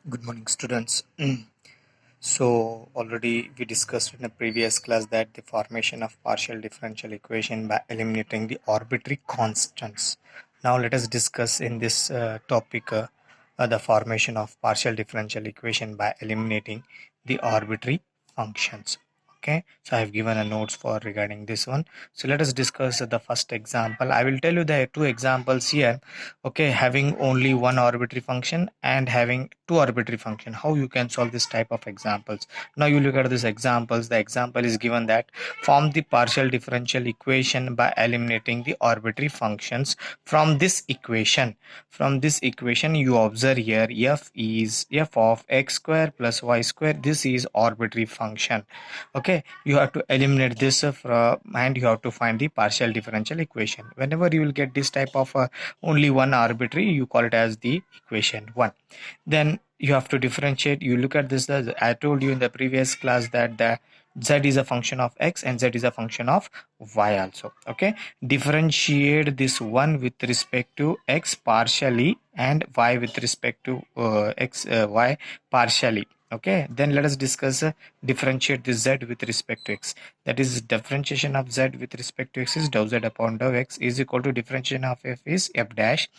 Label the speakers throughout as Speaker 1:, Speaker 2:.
Speaker 1: Good morning, students. So, already we discussed in a previous class that the formation of partial differential equation by eliminating the arbitrary constants. Now, let us discuss in this topic the formation of partial differential equation by eliminating the arbitrary functions. Okay, so I have given a notes for regarding this one. So let us discuss the first example. I will tell you the two examples here. Okay, having only one arbitrary function and having two arbitrary function, how you can solve this type of examples. Now you look at these examples. The example is given that form the partial differential equation by eliminating the arbitrary functions from this equation. From this equation you observe here f is f of x square plus y square. This is arbitrary function. Okay, you have to eliminate this from, and you have to find the partial differential equation. Whenever you will get this type of only one arbitrary, you call it as the equation 1. Then you have to differentiate. You look at this, I told you in the previous class that the z is a function of x and z is a function of y also. Okay, differentiate this one with respect to x partially and y with respect to y partially. Okay, then let us discuss differentiate this z with respect to x. That is, differentiation of z with respect to x is dou z upon dou x is equal to differentiation of f is f dash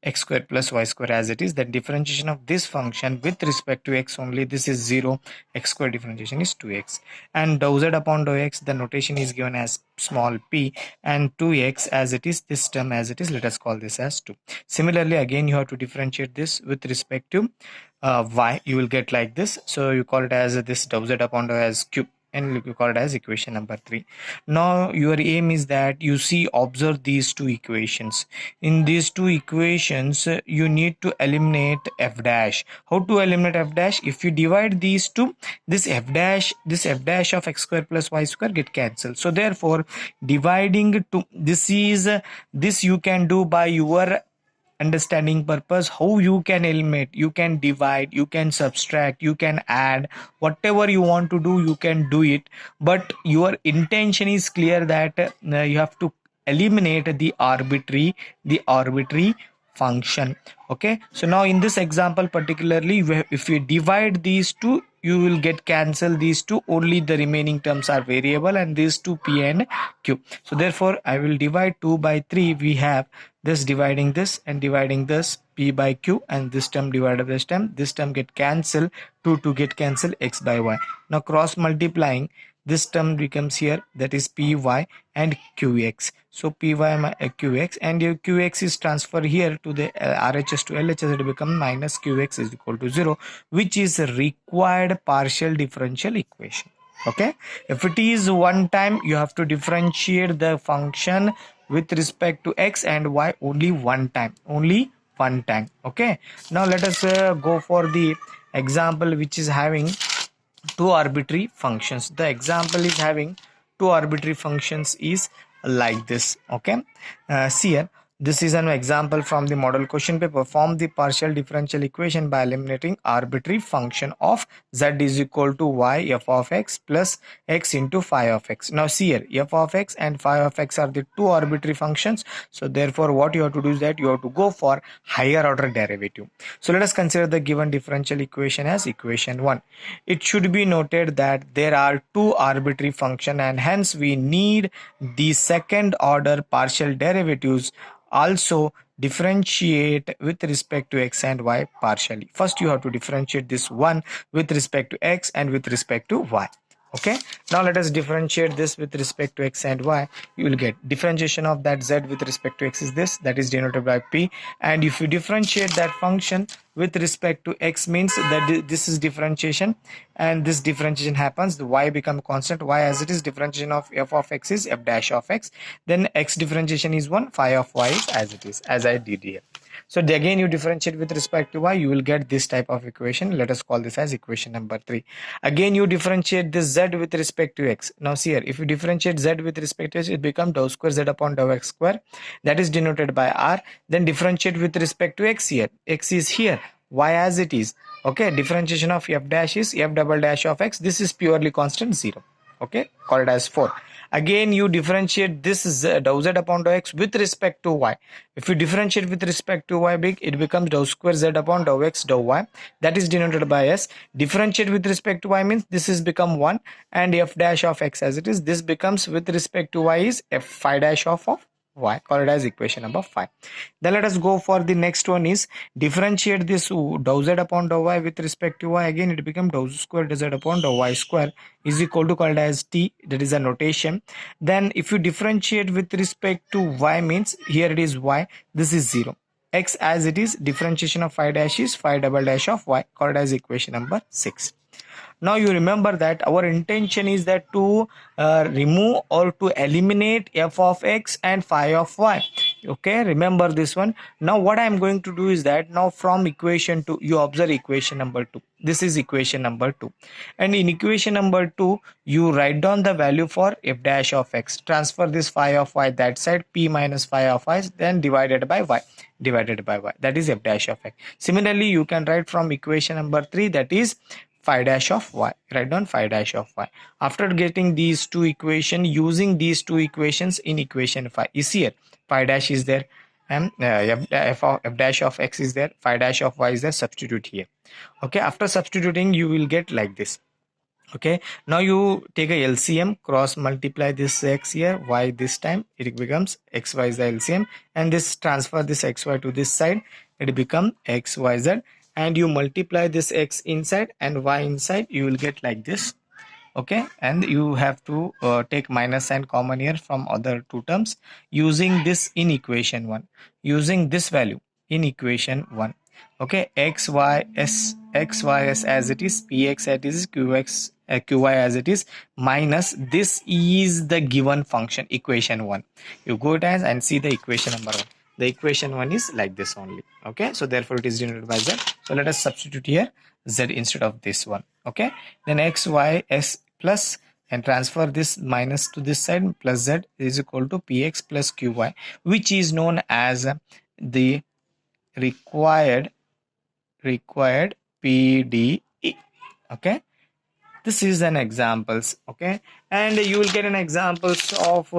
Speaker 1: x square plus y square as it is. Then differentiation of this function with respect to x only, this is 0, x square differentiation is 2x, and dou z upon dou x, the notation is given as small p, and 2x as it is, this term as it is, let us call this as 2. Similarly, again you have to differentiate this with respect to y. You will get like this, so you call it as this dou z upon dou as cube, and you call it as equation number 3. Now your aim is that you see, observe these two equations. In these two equations you need to eliminate f dash. How to eliminate f dash? If you divide these two, this f dash of x square plus y square get cancelled. So therefore, dividing to this you can do by your understanding purpose. How you can eliminate? You can divide, you can subtract, you can add, whatever you want to do you can do it, but your intention is clear that you have to eliminate the arbitrary function. Okay, so now in this example particularly, if you divide these two, you will get cancel these two, only the remaining terms are variable, and these two p and q. So therefore I will divide 2 by 3. We have this dividing this and dividing this, p by q, and this term divided by this term get cancelled, 2 get cancelled, x by y. Now cross multiplying, this term becomes here, that is py and qx. So py qx, and your qx is transferred here to the RHS to LHS, it becomes minus qx is equal to 0, which is a required partial differential equation. Okay, if it is one time, you have to differentiate the function with respect to x and y only one time. Okay, now let us go for the example which is having two arbitrary functions. The example is having two arbitrary functions is like this. Okay, see here, this is an example from the model question paper. Form the partial differential equation by eliminating arbitrary function of z is equal to y f of x plus x into phi of x. Now see here, f of x and phi of x are the two arbitrary functions. So therefore what you have to do is that you have to go for higher order derivative. So let us consider the given differential equation as equation 1. It should be noted that there are two arbitrary function, and hence we need the second order partial derivatives also differentiate with respect to x and y partially. First you have to differentiate this one with respect to x and with respect to y. Okay, now let us differentiate this with respect to x and y. You will get differentiation of that z with respect to x is this, that is denoted by p, and if you differentiate that function with respect to x, means that this is differentiation, and this differentiation happens, the y become constant, y as it is, differentiation of f of x is f dash of x, then x differentiation is 1, phi of y is as it is, as I did here. So again you differentiate with respect to y, you will get this type of equation. Let us call this as equation number 3. Again you differentiate this z with respect to x. Now see here, if you differentiate z with respect to x, it becomes dou square z upon dou x square, that is denoted by r. Then differentiate with respect to x here, x is here, y as it is. Okay, differentiation of f dash is f double dash of x, this is purely constant 0. Okay, call it as 4. Again you differentiate this dou z upon dou x with respect to y. If you differentiate with respect to y, it becomes dou square z upon dou x dou y, that is denoted by s. Differentiate with respect to y means this is become 1, and f dash of x as it is, this becomes with respect to y is f phi dash of y, call it as equation number 5. Then let us go for the next one is differentiate this dou z upon dou y with respect to y. Again it becomes dou square z upon dou y square is equal to called as t, that is a notation. Then if you differentiate with respect to y means here it is y, this is 0, x as it is, differentiation of phi dash is phi double dash of y, called as equation number 6. Now you remember that our intention is that to remove or to eliminate f of x and phi of y. Okay, remember this one. Now what I am going to do is that now from equation 2 you observe equation number 2, this is equation number 2, and in equation number 2 you write down the value for f dash of x, transfer this phi of y that side, p minus phi of y, then divided by y, that is f dash of x. Similarly you can write from equation number 3, that is phi dash of y, write down phi dash of y. After getting these two equations, using these two equations in equation 5 is here, phi dash is there and f dash of x is there, phi dash of y is there, substitute here. Okay, after substituting you will get like this. Okay, now you take a LCM, cross multiply this x here, y this time, it becomes xy is the LCM, and this transfer this xy to this side, it become xyz, and you multiply this x inside and y inside, you will get like this. Okay, and you have to take minus sign common here from other two terms, using this in equation 1, using this value in equation 1. Okay, xy as it is, px as it is, qy as it is, minus this is the given function equation 1. You go down and see the equation number 1. The equation 1 is like this only. Okay, so therefore it is denoted by z. So let us substitute here z instead of this one. Okay, then xy s plus, and transfer this minus to this side, plus z is equal to px plus qy, which is known as the required PDE. Okay, this is an examples. Okay, and you will get an examples of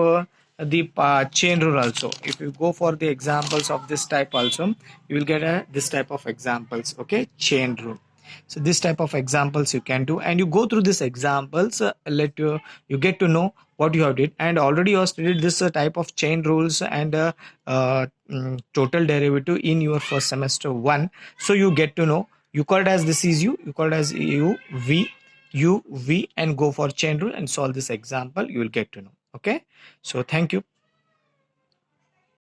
Speaker 1: the chain rule also. If you go for the examples of this type also, you will get this type of examples. Okay, chain rule. So this type of examples you can do, and you go through these examples, let you get to know what you have did, and already you have studied this type of chain rules and total derivative in your first semester 1. So you get to know, you call it as this is you call it as u v, and go for chain rule and solve this example, you will get to know. Okay, so thank you.